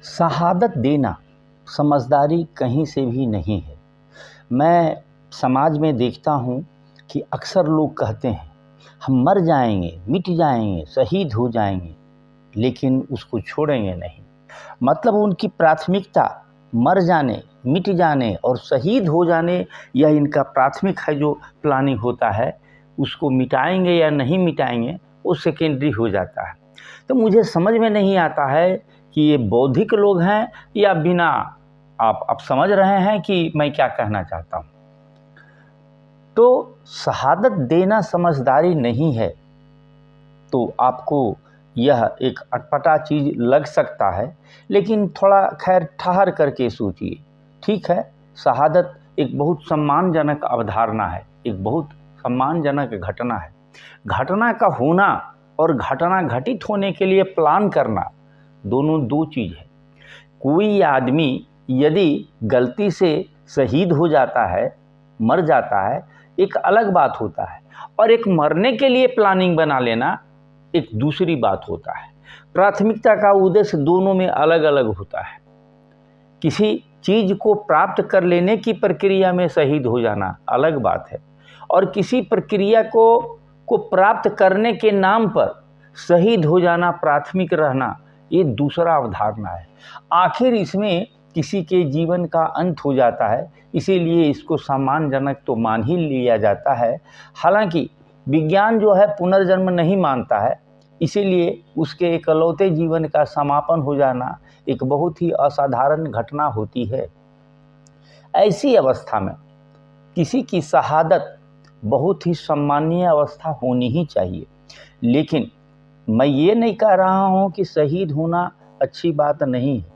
शहादत देना समझदारी कहीं से भी नहीं है। मैं समाज में देखता हूँ कि अक्सर लोग कहते हैं हम मर जाएंगे, मिट जाएंगे, शहीद हो जाएंगे, लेकिन उसको छोड़ेंगे नहीं। मतलब उनकी प्राथमिकता मर जाने, मिट जाने और शहीद हो जाने, यह इनका प्राथमिक है। जो प्लानिंग होता है उसको मिटाएंगे या नहीं मिटाएंगे वो सेकेंडरी हो जाता है। तो मुझे समझ में नहीं आता है कि ये बौद्धिक लोग हैं या बिना। आप समझ रहे हैं कि मैं क्या कहना चाहता हूँ। तो शहादत देना समझदारी नहीं है तो आपको यह एक अटपटा चीज़ लग सकता है, लेकिन थोड़ा खैर ठहर करके सोचिए। ठीक है, शहादत एक बहुत सम्मानजनक अवधारणा है, एक बहुत सम्मानजनक घटना है। घटना का होना और घटना घटित होने के लिए प्लान करना दोनों दो चीज़ है। कोई आदमी यदि गलती से शहीद हो जाता है, मर जाता है, एक अलग बात होता है, और एक मरने के लिए प्लानिंग बना लेना एक दूसरी बात होता है। प्राथमिकता का उद्देश्य दोनों में अलग अलग होता है। किसी चीज़ को प्राप्त कर लेने की प्रक्रिया में शहीद हो जाना अलग बात है, और किसी प्रक्रिया को प्राप्त करने के नाम पर शहीद हो जाना, प्राथमिक रहना, ये दूसरा अवधारणा है। आखिर इसमें किसी के जीवन का अंत हो जाता है, इसीलिए इसको सम्मानजनक तो मान ही लिया जाता है। हालांकि विज्ञान जो है पुनर्जन्म नहीं मानता है, इसीलिए उसके इकलौते जीवन का समापन हो जाना एक बहुत ही असाधारण घटना होती है। ऐसी अवस्था में किसी की शहादत बहुत ही सम्मानीय अवस्था होनी ही चाहिए। लेकिन मैं ये नहीं कह रहा हूँ कि शहीद होना अच्छी बात नहीं है।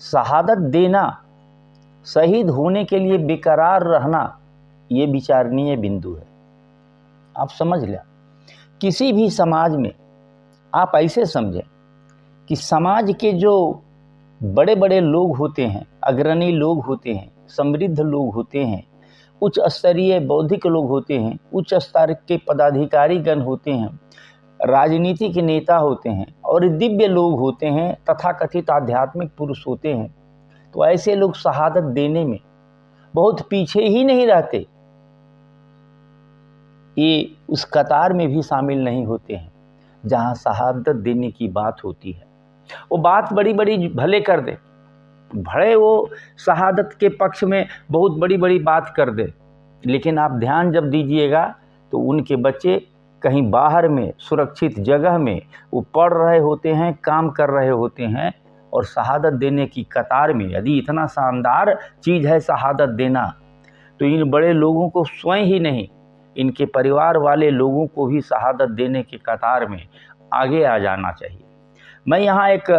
शहादत देना, शहीद होने के लिए बेकरार रहना, ये विचारणीय बिंदु है। आप समझ लें, किसी भी समाज में आप ऐसे समझें कि समाज के जो बड़े बड़े लोग होते हैं, अग्रणी लोग होते हैं, समृद्ध लोग होते हैं, उच्च स्तरीय बौद्धिक लोग होते हैं, उच्च स्तर के पदाधिकारी गण होते हैं, राजनीतिक नेता होते हैं और दिव्य लोग होते हैं, तथाकथित आध्यात्मिक पुरुष होते हैं, तो ऐसे लोग शहादत देने में बहुत पीछे ही नहीं रहते। ये उस कतार में भी शामिल नहीं होते हैं जहां शहादत देने की बात होती है। वो बात बड़ी बड़ी भले कर दे, भले वो शहादत के पक्ष में बहुत बड़ी बड़ी बात कर दे, लेकिन आप ध्यान जब दीजिएगा तो उनके बच्चे कहीं बाहर में सुरक्षित जगह में वो पढ़ रहे होते हैं, काम कर रहे होते हैं, और शहादत देने की कतार में, यदि इतना शानदार चीज़ है शहादत देना, तो इन बड़े लोगों को स्वयं ही नहीं, इनके परिवार वाले लोगों को भी शहादत देने की कतार में आगे आ जाना चाहिए। मैं यहाँ एक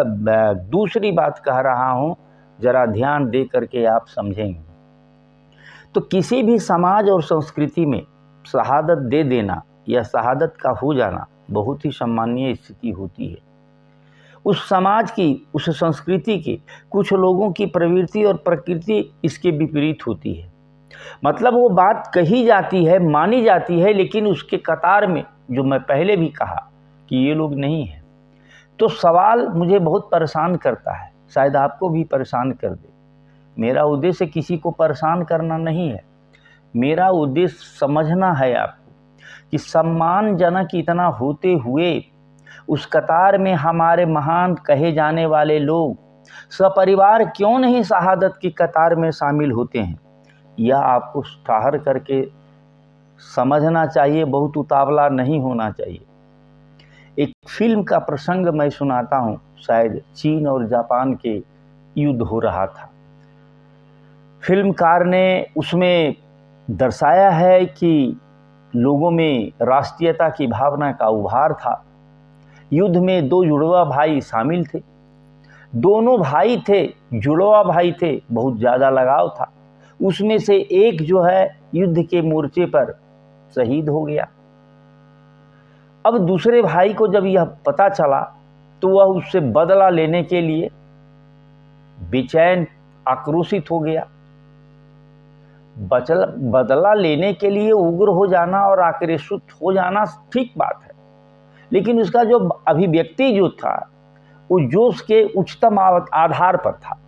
दूसरी बात कह रहा हूँ, ज़रा ध्यान दे करके आप समझेंगे। तो किसी भी समाज और संस्कृति में शहादत दे देना या शहादत का हो जाना बहुत ही सम्मानीय स्थिति होती है। उस समाज की, उस संस्कृति के कुछ लोगों की प्रवृत्ति और प्रकृति इसके विपरीत होती है। मतलब वो बात कही जाती है, मानी जाती है, लेकिन उसके कतार में जो मैं पहले भी कहा कि ये लोग नहीं हैं। तो सवाल मुझे बहुत परेशान करता है, शायद आपको भी परेशान कर दे। मेरा उद्देश्य किसी को परेशान करना नहीं है, मेरा उद्देश्य समझना है आपको कि सम्मानजनक इतना होते हुए उस कतार में हमारे महान कहे जाने वाले लोग सपरिवार क्यों नहीं शहादत की कतार में शामिल होते हैं। यह आपको ठहर करके समझना चाहिए, बहुत उतावला नहीं होना चाहिए। एक फिल्म का प्रसंग मैं सुनाता हूँ। शायद चीन और जापान के युद्ध हो रहा था। फिल्मकार ने उसमें दर्शाया है कि लोगों में राष्ट्रीयता की भावना का उभार था। युद्ध में दो जुड़वा भाई शामिल थे। दोनों भाई थे, जुड़वा भाई थे, बहुत ज़्यादा लगाव था। उसमें से एक जो है युद्ध के मोर्चे पर शहीद हो गया। अब दूसरे भाई को जब यह पता चला तो वह उससे बदला लेने के लिए बेचैन, आक्रोशित हो गया। बदला लेने के लिए उग्र हो जाना और आक्रोशित हो जाना ठीक बात है, लेकिन उसका जो अभिव्यक्ति जो था वो जोश के उच्चतम आधार पर था,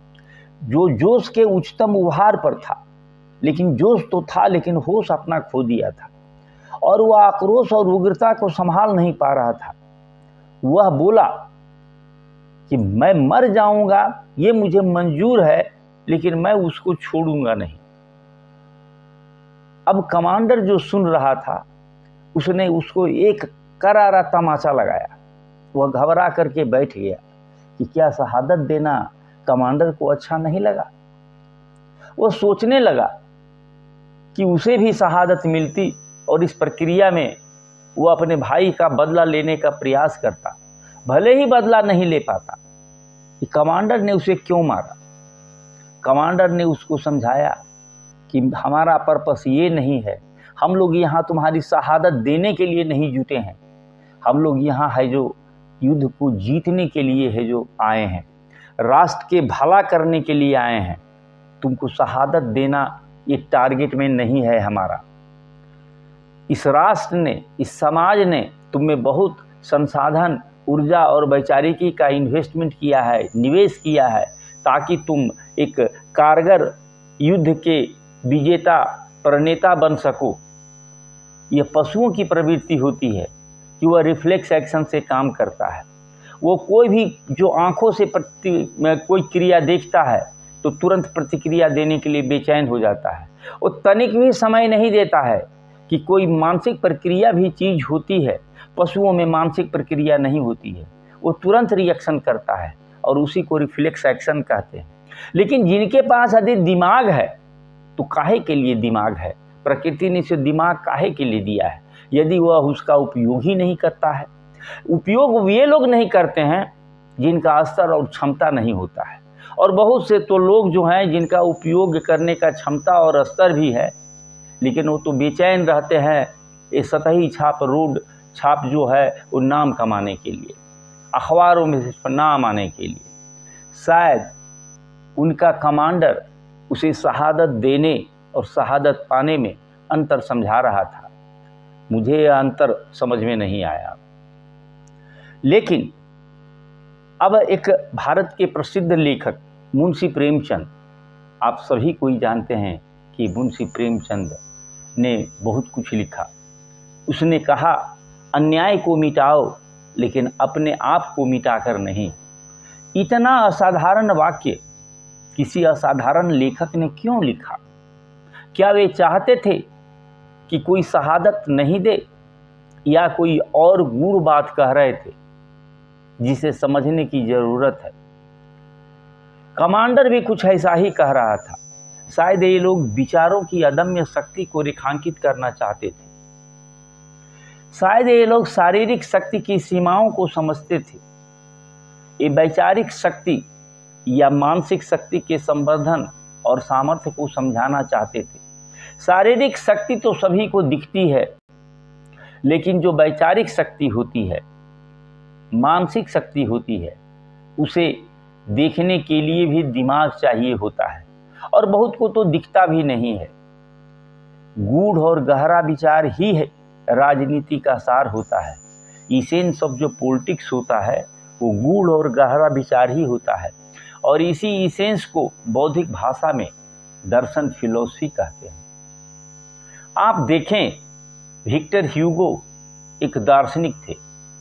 जो जोश के उच्चतम उभार पर था, लेकिन जोश तो था लेकिन होश अपना खो दिया था और वह आक्रोश और उग्रता को संभाल नहीं पा रहा था। वह बोला कि मैं मर जाऊंगा, ये मुझे मंजूर है, लेकिन मैं उसको छोड़ूंगा नहीं। अब कमांडर जो सुन रहा था उसने उसको एक करारा तमाचा लगाया। वह घबरा करके बैठ गया कि क्या शहादत देना कमांडर को अच्छा नहीं लगा। वह सोचने लगा कि उसे भी शहादत मिलती और इस प्रक्रिया में वो अपने भाई का बदला लेने का प्रयास करता, भले ही बदला नहीं ले पाता। कि कमांडर ने उसे क्यों मारा। कमांडर ने उसको समझाया कि हमारा पर्पस ये नहीं है, हम लोग यहाँ तुम्हारी शहादत देने के लिए नहीं जुटे हैं, हम लोग यहाँ है जो युद्ध को जीतने के लिए है जो आए हैं, राष्ट्र के भला करने के लिए आए हैं। तुमको शहादत देना ये टारगेट में नहीं है हमारा। इस राष्ट्र ने, इस समाज ने तुम में बहुत संसाधन, ऊर्जा और वैचारिकी का इन्वेस्टमेंट किया है, निवेश किया है, ताकि तुम एक कारगर युद्ध के विजेता प्रणेता बन सको। यह पशुओं की प्रवृत्ति होती है कि वह रिफ्लेक्स एक्शन से काम करता है। वो कोई भी जो आंखों से कोई क्रिया देखता है तो तुरंत प्रतिक्रिया देने के लिए बेचैन हो जाता है। वो तनिक भी समय नहीं देता है कि कोई मानसिक प्रक्रिया भी चीज़ होती है। पशुओं में मानसिक प्रक्रिया नहीं होती है, वो तुरंत रिएक्शन करता है और उसी को रिफ्लेक्स एक्शन कहते हैं। लेकिन जिनके पास अधिक दिमाग है, तो काहे के लिए दिमाग है, प्रकृति ने इसे दिमाग काहे के लिए दिया है, यदि वह उसका उपयोग ही नहीं करता है। उपयोग ये लोग नहीं करते हैं जिनका स्तर और क्षमता नहीं होता है, और बहुत से तो लोग जो हैं जिनका उपयोग करने का क्षमता और स्तर भी है, लेकिन वो तो बेचैन रहते हैं ये सतही छाप, रोड छाप जो है वो नाम कमाने के लिए, अखबारों में सिर्फ नाम आने के लिए। शायद उनका कमांडर उसे शहादत देने और शहादत पाने में अंतर समझा रहा था। मुझे यह अंतर समझ में नहीं आया। लेकिन अब एक भारत के प्रसिद्ध लेखक मुंशी प्रेमचंद, आप सभी कोई जानते हैं कि मुंशी प्रेमचंद ने बहुत कुछ लिखा। उसने कहा, अन्याय को मिटाओ लेकिन अपने आप को मिटाकर नहीं। इतना असाधारण वाक्य किसी असाधारण लेखक ने क्यों लिखा? क्या वे चाहते थे कि कोई शहादत नहीं दे, या कोई और गूढ़ बात कह रहे थे जिसे समझने की जरूरत है? कमांडर भी कुछ ऐसा ही कह रहा था। शायद ये लोग विचारों की अदम्य शक्ति को रेखांकित करना चाहते थे। शायद ये लोग शारीरिक शक्ति की सीमाओं को समझते थे। ये वैचारिक शक्ति या मानसिक शक्ति के संवर्धन और सामर्थ्य को समझाना चाहते थे। शारीरिक शक्ति तो सभी को दिखती है, लेकिन जो वैचारिक शक्ति होती है, मानसिक शक्ति होती है, उसे देखने के लिए भी दिमाग चाहिए होता है, और बहुत को तो दिखता भी नहीं है। गूढ़ और गहरा विचार ही है राजनीति का सार होता है। इसेंस ऑफ जो पॉलिटिक्स होता है वो गूढ़ और गहरा विचार ही होता है, और इसी इसेंस को बौद्धिक भाषा में दर्शन, फिलॉसफी कहते हैं। आप देखें, विक्टर ह्यूगो एक दार्शनिक थे।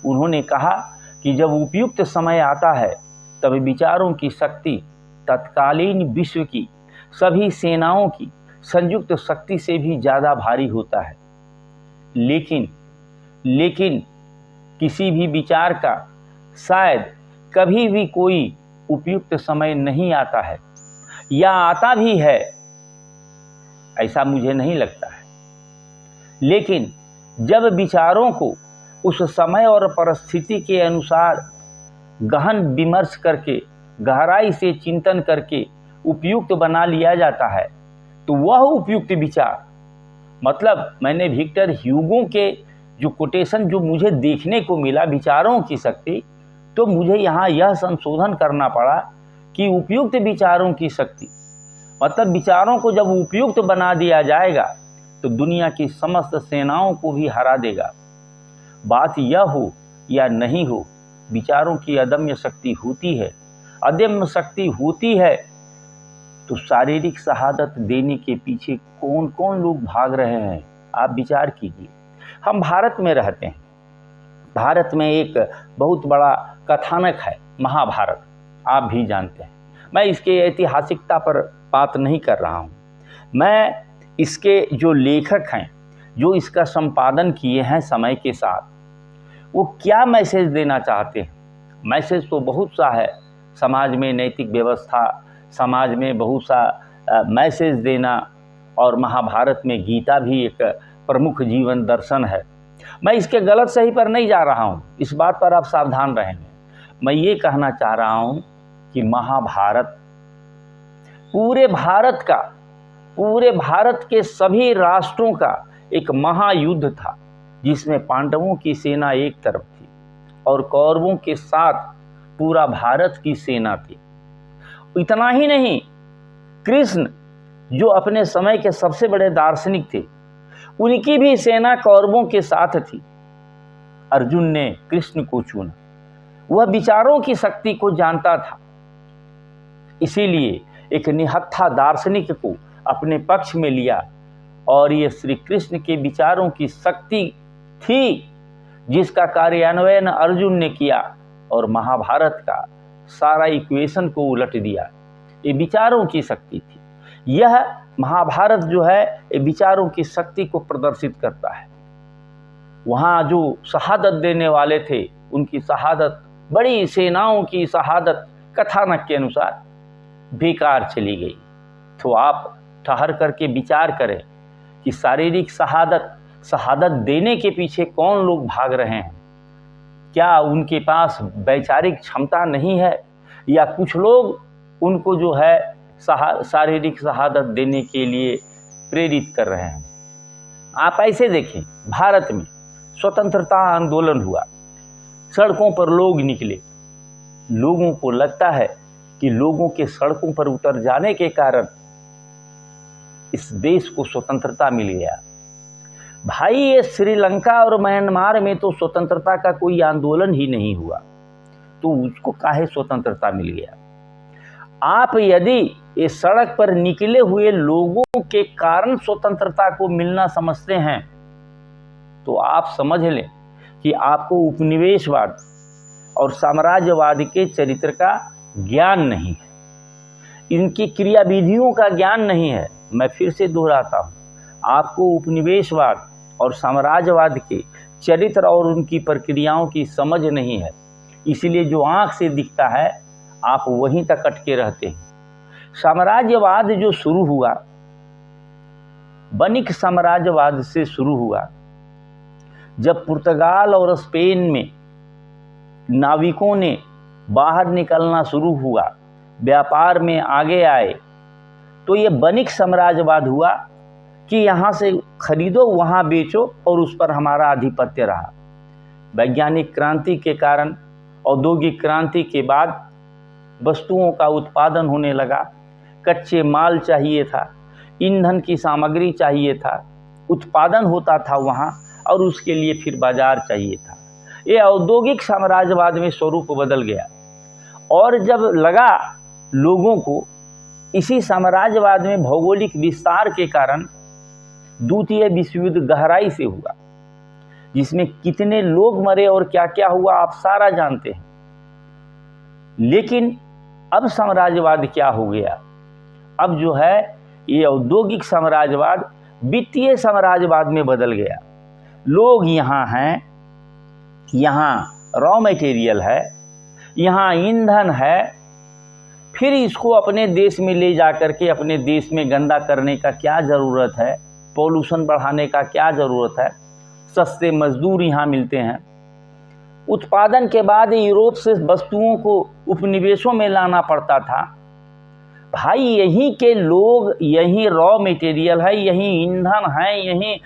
उन्होंने कहा कि जब उपयुक्त समय आता है तब विचारों की शक्ति तत्कालीन विश्व की सभी सेनाओं की संयुक्त शक्ति से भी ज़्यादा भारी होता है। लेकिन किसी भी विचार का शायद कभी भी कोई उपयुक्त समय नहीं आता है, या आता भी है, ऐसा मुझे नहीं लगता है। लेकिन जब विचारों को उस समय और परिस्थिति के अनुसार गहन विमर्श करके, गहराई से चिंतन करके उपयुक्त बना लिया जाता है, तो वह उपयुक्त विचार, मतलब मैंने विक्टर ह्यूगो के जो कोटेशन जो मुझे देखने को मिला विचारों की शक्ति, तो मुझे यहाँ यह संशोधन करना पड़ा कि उपयुक्त विचारों की शक्ति, मतलब विचारों को जब उपयुक्त बना दिया जाएगा तो दुनिया की समस्त सेनाओं को भी हरा देगा। बात यह हो या नहीं हो, विचारों की अदम्य शक्ति होती है, अदम्य शक्ति होती है, तो शारीरिक शहादत देने के पीछे कौन कौन लोग भाग रहे हैं, आप विचार कीजिए। हम भारत में रहते हैं, भारत में एक बहुत बड़ा कथानक है महाभारत, आप भी जानते हैं। मैं इसके ऐतिहासिकता पर बात नहीं कर रहा हूँ, मैं इसके जो लेखक हैं, जो इसका संपादन किए हैं समय के साथ, वो क्या मैसेज देना चाहते हैं। मैसेज तो बहुत सा है, समाज में नैतिक व्यवस्था, समाज में बहुत सा मैसेज देना, और महाभारत में गीता भी एक प्रमुख जीवन दर्शन है। मैं इसके गलत सही पर नहीं जा रहा हूँ, इस बात पर आप सावधान रहेंगे। मैं ये कहना चाह रहा हूँ कि महाभारत पूरे भारत के सभी राष्ट्रों का एक महायुद्ध था, जिसमें पांडवों की सेना एक तरफ थी और कौरवों के साथ पूरा भारत की सेना थी। इतना ही नहीं, कृष्ण जो अपने समय के सबसे बड़े दार्शनिक थे, उनकी भी सेना कौरवों के साथ थी। अर्जुन ने कृष्ण को चुना, वह विचारों की शक्ति को जानता था, इसीलिए एक निहत्था दार्शनिक को अपने पक्ष में लिया, और ये श्री कृष्ण के विचारों की शक्ति थी जिसका कार्यान्वयन अर्जुन ने किया और महाभारत का सारा इक्वेशन को उलट दिया। ये विचारों की शक्ति थी। यह महाभारत जो है, ये विचारों की शक्ति को प्रदर्शित करता है। वहाँ जो शहादत देने वाले थे, उनकी शहादत, बड़ी सेनाओं की शहादत कथानक के अनुसार बेकार चली गई। तो आप ठहर करके विचार करें कि शारीरिक शहादत देने के पीछे कौन लोग भाग रहे हैं। क्या उनके पास वैचारिक क्षमता नहीं है, या कुछ लोग उनको जो है शारीरिक शहादत देने के लिए प्रेरित कर रहे हैं। आप ऐसे देखें, भारत में स्वतंत्रता आंदोलन हुआ, सड़कों पर लोग निकले, लोगों को लगता है कि लोगों के सड़कों पर उतर जाने के कारण इस देश को स्वतंत्रता मिल गया। भाई, ये श्रीलंका और म्यांमार में तो स्वतंत्रता का कोई आंदोलन ही नहीं हुआ, तो उसको काहे स्वतंत्रता मिल गया। आप यदि ये सड़क पर निकले हुए लोगों के कारण स्वतंत्रता को मिलना समझते हैं, तो आप समझ लें कि आपको उपनिवेशवाद और साम्राज्यवाद के चरित्र का ज्ञान नहीं है, इनकी क्रियाविधियों का ज्ञान नहीं है। मैं फिर से दोहराता हूँ, आपको उपनिवेशवाद और साम्राज्यवाद के चरित्र और उनकी प्रक्रियाओं की समझ नहीं है, इसलिए जो आँख से दिखता है आप वहीं तक अटके रहते हैं। साम्राज्यवाद जो शुरू हुआ, बनिक साम्राज्यवाद से शुरू हुआ। जब पुर्तगाल और स्पेन में नाविकों ने बाहर निकलना शुरू हुआ, व्यापार में आगे आए, तो ये बनिक साम्राज्यवाद हुआ कि यहाँ से खरीदो, वहाँ बेचो, और उस पर हमारा आधिपत्य रहा। वैज्ञानिक क्रांति के कारण, औद्योगिक क्रांति के बाद वस्तुओं का उत्पादन होने लगा, कच्चे माल चाहिए था, ईंधन की सामग्री चाहिए था, उत्पादन होता था वहाँ, और उसके लिए फिर बाजार चाहिए था। ये औद्योगिक साम्राज्यवाद में स्वरूप बदल गया। और जब लगा लोगों को, इसी साम्राज्यवाद में भौगोलिक विस्तार के कारण द्वितीय विश्व युद्ध गहराई से हुआ, जिसमें कितने लोग मरे और क्या क्या हुआ आप सारा जानते हैं। लेकिन अब साम्राज्यवाद क्या हो गया, अब जो है ये औद्योगिक साम्राज्यवाद वित्तीय साम्राज्यवाद में बदल गया। लोग यहाँ हैं, यहाँ रॉ मटेरियल है, यहाँ ईंधन है, फिर इसको अपने देश में ले जा करके अपने देश में गंदा करने का क्या ज़रूरत है, पॉल्यूशन बढ़ाने का क्या ज़रूरत है। सस्ते मजदूर यहाँ मिलते हैं। उत्पादन के बाद यूरोप से वस्तुओं को उपनिवेशों में लाना पड़ता था। भाई, यहीं के लोग, यहीं रॉ मटेरियल है, यहीं ईंधन है, यहीं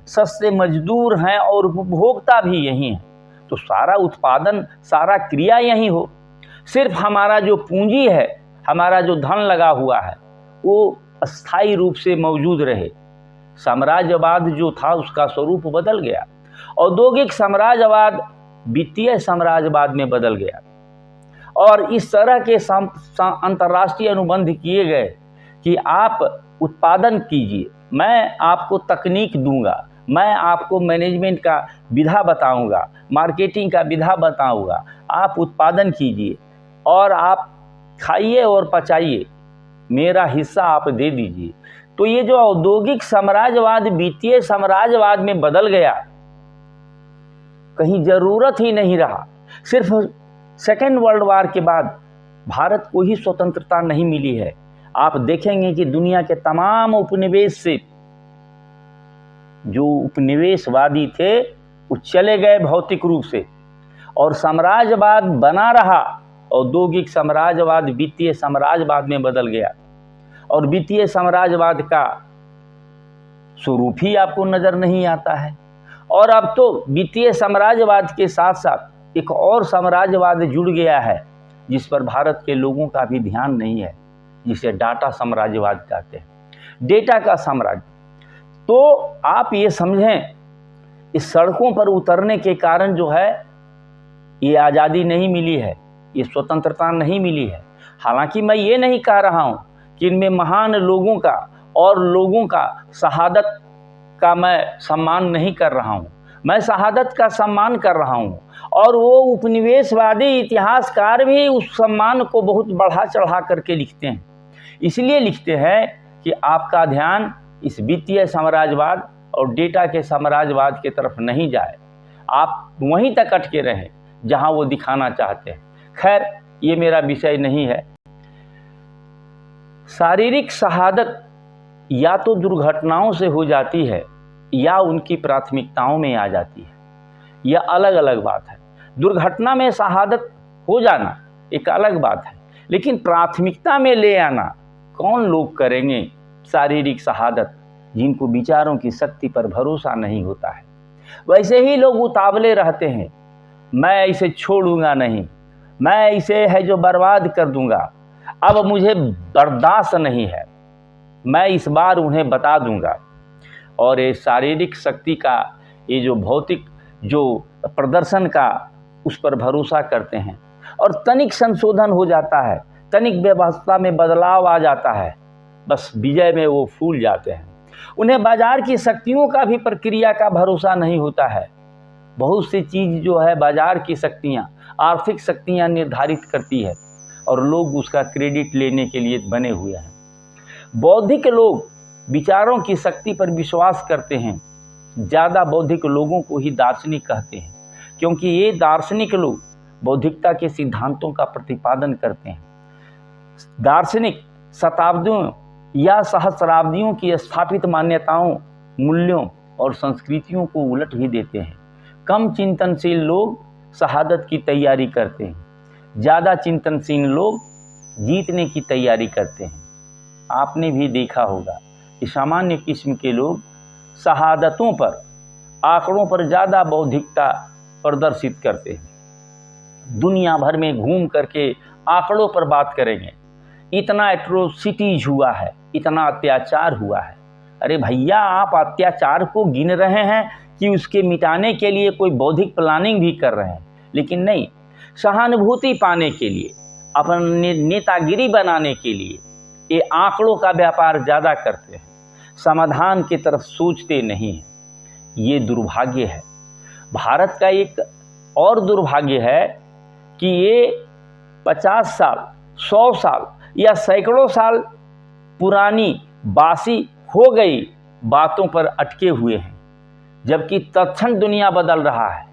सस्ते मजदूर हैं और उपभोक्ता भी यहीं है, तो सारा उत्पादन, सारा क्रिया यहीं हो। सिर्फ हमारा जो पूंजी है, हमारा जो धन लगा हुआ है, वो अस्थायी रूप से मौजूद रहे। साम्राज्यवाद जो था उसका स्वरूप बदल गया। औद्योगिक साम्राज्यवाद वित्तीय साम्राज्यवाद में बदल गया और इस तरह के अंतर्राष्ट्रीय अनुबंध किए गए कि आप उत्पादन कीजिए, मैं आपको तकनीक दूंगा, मैं आपको मैनेजमेंट का विधा बताऊंगा, मार्केटिंग का विधा बताऊंगा, आप उत्पादन कीजिए और आप खाइए और पचाइए, मेरा हिस्सा आप दे दीजिए। तो ये जो औद्योगिक साम्राज्यवाद वित्तीय साम्राज्यवाद में बदल गया, कहीं ज़रूरत ही नहीं रहा। सिर्फ सेकेंड वर्ल्ड वार के बाद भारत को ही स्वतंत्रता नहीं मिली है। आप देखेंगे कि दुनिया के तमाम उपनिवेश से जो उपनिवेशवादी थे वो चले गए भौतिक रूप से और साम्राज्यवाद बना रहा। औद्योगिक साम्राज्यवाद वित्तीय साम्राज्यवाद में बदल गया और वित्तीय साम्राज्यवाद का स्वरूप ही आपको नज़र नहीं आता है। और अब तो वित्तीय साम्राज्यवाद के साथ साथ एक और साम्राज्यवाद जुड़ गया है जिस पर भारत के लोगों का भी ध्यान नहीं है, जिसे डाटा साम्राज्यवाद कहते हैं, डेटा का साम्राज्य। तो आप ये समझें, इस सड़कों पर उतरने के कारण जो है ये आज़ादी नहीं मिली है, ये स्वतंत्रता नहीं मिली है। हालांकि मैं ये नहीं कह रहा हूँ कि इनमें महान लोगों का और लोगों का शहादत का मैं सम्मान नहीं कर रहा हूँ, मैं शहादत का सम्मान कर रहा हूँ। और वो उपनिवेशवादी इतिहासकार भी उस सम्मान को बहुत बढ़ा चढ़ा करके लिखते हैं। इसलिए लिखते हैं कि आपका ध्यान इस वित्तीय साम्राज्यवाद और डेटा के साम्राज्यवाद की तरफ नहीं जाए, आप वहीं तक अटके रहें जहां वो दिखाना चाहते हैं। खैर, ये मेरा विषय नहीं है। शारीरिक शहादत या तो दुर्घटनाओं से हो जाती है या उनकी प्राथमिकताओं में आ जाती है, यह अलग अलग बात है। दुर्घटना में शहादत हो जाना एक अलग बात है, लेकिन प्राथमिकता में ले आना कौन लोग करेंगे शारीरिक शहादत, जिनको विचारों की शक्ति पर भरोसा नहीं होता है। वैसे ही लोग उतावले रहते हैं, मैं इसे छोड़ूंगा नहीं, मैं इसे है जो बर्बाद कर दूंगा, अब मुझे बर्दाश्त नहीं है, मैं इस बार उन्हें बता दूंगा। और ये शारीरिक शक्ति का, ये जो भौतिक जो प्रदर्शन का, उस पर भरोसा करते हैं और तनिक संशोधन हो जाता है, तनिक व्यवस्था में बदलाव आ जाता है, बस विजय में वो फूल जाते हैं। उन्हें बाजार की शक्तियों का भी प्रक्रिया का भरोसा नहीं होता है। बहुत सी चीज़ जो है बाजार की शक्तियाँ, आर्थिक शक्तियाँ निर्धारित करती है और लोग उसका क्रेडिट लेने के लिए बने हुए हैं। बौद्धिक लोग विचारों की शक्ति पर विश्वास करते हैं। ज़्यादा बौद्धिक लोगों को ही दार्शनिक कहते हैं, क्योंकि ये दार्शनिक लोग बौद्धिकता के सिद्धांतों का प्रतिपादन करते हैं। दार्शनिक शताब्दियों या सहस्राब्दियों की स्थापित मान्यताओं, मूल्यों और संस्कृतियों को उलट भी देते हैं। कम चिंतनशील लोग शहादत की तैयारी करते हैं, ज़्यादा चिंतनशील लोग जीतने की तैयारी करते हैं। आपने भी देखा होगा कि सामान्य किस्म के लोग शहादतों पर, आंकड़ों पर ज़्यादा बौद्धिकता प्रदर्शित करते हैं। दुनिया भर में घूम करके आंकड़ों पर बात करेंगे, इतना एट्रोसिटीज हुआ है, इतना अत्याचार हुआ है। अरे भैया, आप अत्याचार को गिन रहे हैं कि उसके मिटाने के लिए कोई बौद्धिक प्लानिंग भी कर रहे हैं? लेकिन नहीं, सहानुभूति पाने के लिए, अपने नेतागिरी बनाने के लिए ये आंकड़ों का व्यापार ज़्यादा करते हैं, समाधान की तरफ सोचते नहीं हैं। ये दुर्भाग्य है। भारत का एक और दुर्भाग्य है कि ये 50 साल, 100 साल या सैकड़ों साल पुरानी बासी हो गई बातों पर अटके हुए हैं, जबकि तत्क्षण दुनिया बदल रहा है।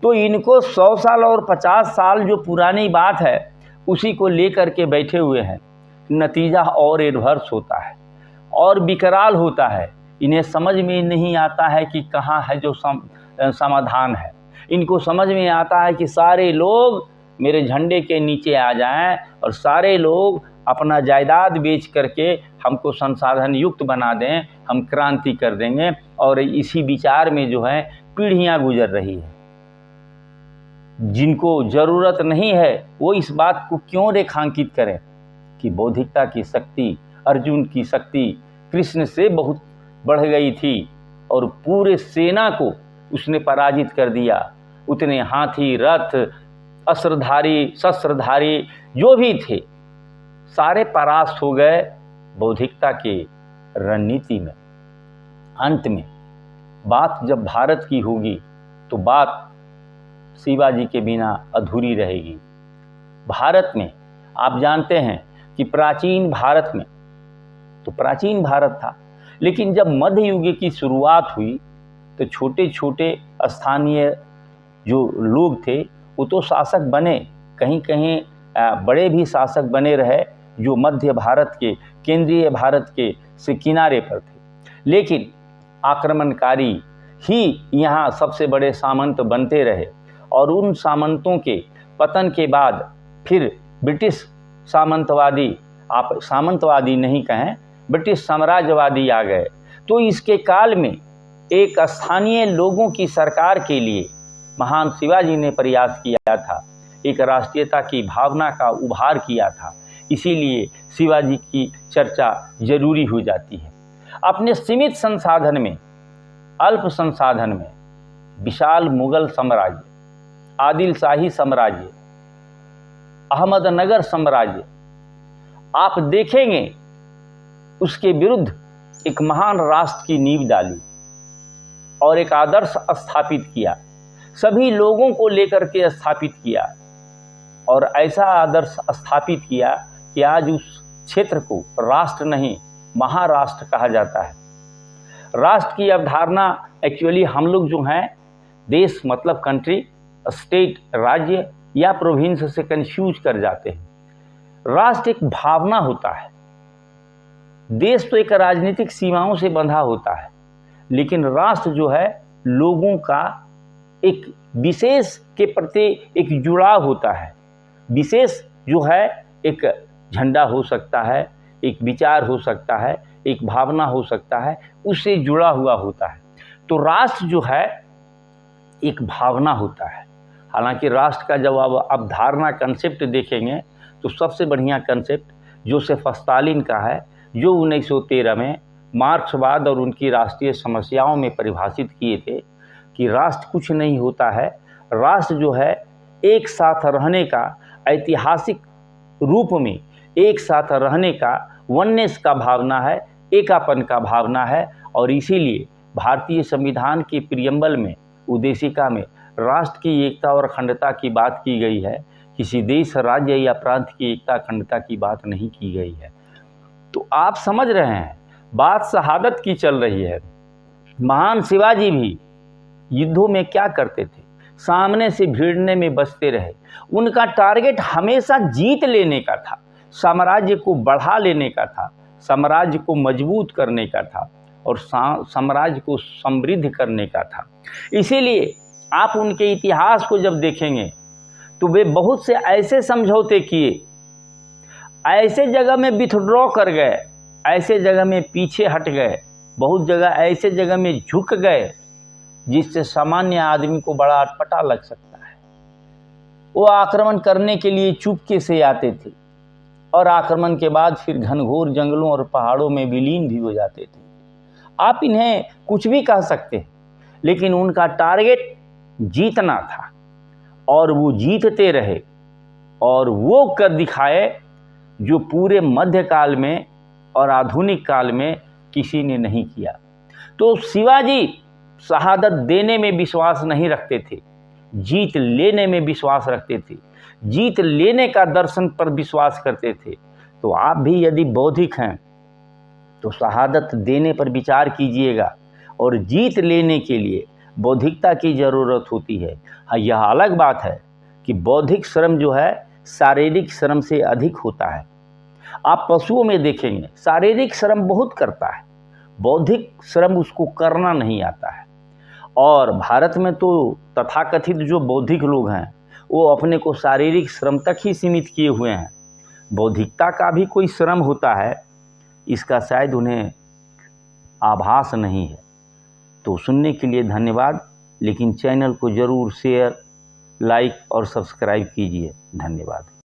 तो इनको 100 साल और 50 साल जो पुरानी बात है उसी को लेकर के बैठे हुए हैं। नतीजा और एडवर्स होता है और विकराल होता है। इन्हें समझ में नहीं आता है कि कहाँ है जो समाधान है। इनको समझ में आता है कि सारे लोग मेरे झंडे के नीचे आ जाएं और सारे लोग अपना जायदाद बेच करके हमको संसाधन युक्त बना दें, हम क्रांति कर देंगे। और इसी विचार में जो है पीढ़ियां गुजर रही है। जिनको ज़रूरत नहीं है वो इस बात को क्यों रेखांकित करें कि बौद्धिकता की शक्ति, अर्जुन की शक्ति कृष्ण से बहुत बढ़ गई थी और पूरे सेना को उसने पराजित कर दिया। उतने हाथी, रथ, अस्त्रधारी, शस्त्रधारी जो भी थे, सारे परास्त हो गए बौद्धिकता के रणनीति में। अंत में बात जब भारत की होगी तो बात शिवाजी के बिना अधूरी रहेगी। भारत में आप जानते हैं कि प्राचीन भारत में तो प्राचीन भारत था, लेकिन जब मध्य युग की शुरुआत हुई तो छोटे छोटे स्थानीय जो लोग थे वो तो शासक बने, कहीं कहीं बड़े भी शासक बने रहे जो मध्य भारत के, केंद्रीय भारत के से किनारे पर थे। लेकिन आक्रमणकारी ही यहाँ सबसे बड़े सामंत बनते रहे और उन सामंतों के पतन के बाद फिर ब्रिटिश सामंतवादी, आप सामंतवादी नहीं कहें, ब्रिटिश साम्राज्यवादी आ गए। तो इसके काल में एक स्थानीय लोगों की सरकार के लिए महान शिवाजी ने प्रयास किया था, एक राष्ट्रीयता की भावना का उभार किया था। इसीलिए शिवाजी की चर्चा जरूरी हो जाती है। अपने सीमित संसाधन में, अल्प संसाधन में विशाल मुगल साम्राज्य, आदिल शाही साम्राज्य, अहमदनगर साम्राज्य, आप देखेंगे उसके विरुद्ध एक महान राष्ट्र की नींव डाली और एक आदर्श स्थापित किया, सभी लोगों को लेकर के स्थापित किया और ऐसा आदर्श स्थापित किया कि आज उस क्षेत्र को राष्ट्र नहीं महाराष्ट्र कहा जाता है। राष्ट्र की अवधारणा एक्चुअली हम लोग जो हैं, देश मतलब कंट्री, स्टेट राज्य या प्रोविंस से कंफ्यूज कर जाते हैं। राष्ट्र एक भावना होता है, देश तो एक राजनीतिक सीमाओं से बंधा होता है, लेकिन राष्ट्र जो है लोगों का एक विशेष के प्रति एक जुड़ाव होता है। विशेष जो है एक झंडा हो सकता है, एक विचार हो सकता है, एक भावना हो सकता है, उससे जुड़ा हुआ होता है। तो राष्ट्र जो है एक भावना होता है। हालांकि राष्ट्र का जब आप अवधारणा कंसेप्ट देखेंगे तो सबसे बढ़िया कंसेप्ट जोसेफ स्टालिन का है, जो 1913 में मार्क्सवाद और उनकी राष्ट्रीय समस्याओं में परिभाषित किए थे कि राष्ट्र कुछ नहीं होता है, राष्ट्र जो है एक साथ रहने का, ऐतिहासिक रूप में एक साथ रहने का, वननेस का भावना है, एकापन का भावना है। और इसीलिए भारतीय संविधान के प्रियम्बल में, उद्देशिका में राष्ट्र की एकता और अखंडता की बात की गई है। किसी देश, राज्य या प्रांत की एकता अखंडता की बात नहीं की गई है। तो आप समझ रहे हैं बात शहादत की चल रही है। महान शिवाजी भी युद्धों में क्या करते थे, सामने से भिड़ने में बचते रहे। उनका टारगेट हमेशा जीत लेने का था, साम्राज्य को बढ़ा लेने का था, साम्राज्य को मजबूत करने का था और साम्राज्य को समृद्ध करने का था। इसीलिए आप उनके इतिहास को जब देखेंगे तो वे बहुत से ऐसे समझौते किए, ऐसे जगह में विथड्रॉ कर गए, ऐसे जगह में पीछे हट गए, बहुत जगह ऐसे जगह में झुक गए जिससे सामान्य आदमी को बड़ा अटपटा लग सकता है। वो आक्रमण करने के लिए चुपके से आते थे और आक्रमण के बाद फिर घनघोर जंगलों और पहाड़ों में विलीन भी हो जाते थे। आप इन्हें कुछ भी कह सकते हैं, लेकिन उनका टारगेट जीतना था और वो जीतते रहे और वो कर दिखाए जो पूरे मध्यकाल में और आधुनिक काल में किसी ने नहीं किया। तो शिवाजी शहादत देने में विश्वास नहीं रखते थे, जीत लेने में विश्वास रखते थे, जीत लेने का दर्शन पर विश्वास करते थे। तो आप भी यदि बौद्धिक हैं तो शहादत देने पर विचार कीजिएगा और जीत लेने के लिए बौद्धिकता की ज़रूरत होती है। हाँ, यह अलग बात है कि बौद्धिक श्रम जो है शारीरिक श्रम से अधिक होता है। आप पशुओं में देखेंगे शारीरिक श्रम बहुत करता है, बौद्धिक श्रम उसको करना नहीं आता है। और भारत में तो तथाकथित जो बौद्धिक लोग हैं वो अपने को शारीरिक श्रम तक ही सीमित किए हुए हैं। बौद्धिकता का भी कोई श्रम होता है, इसका शायद उन्हें आभास नहीं है। तो सुनने के लिए धन्यवाद, लेकिन चैनल को ज़रूर शेयर, लाइक और सब्सक्राइब कीजिए। धन्यवाद।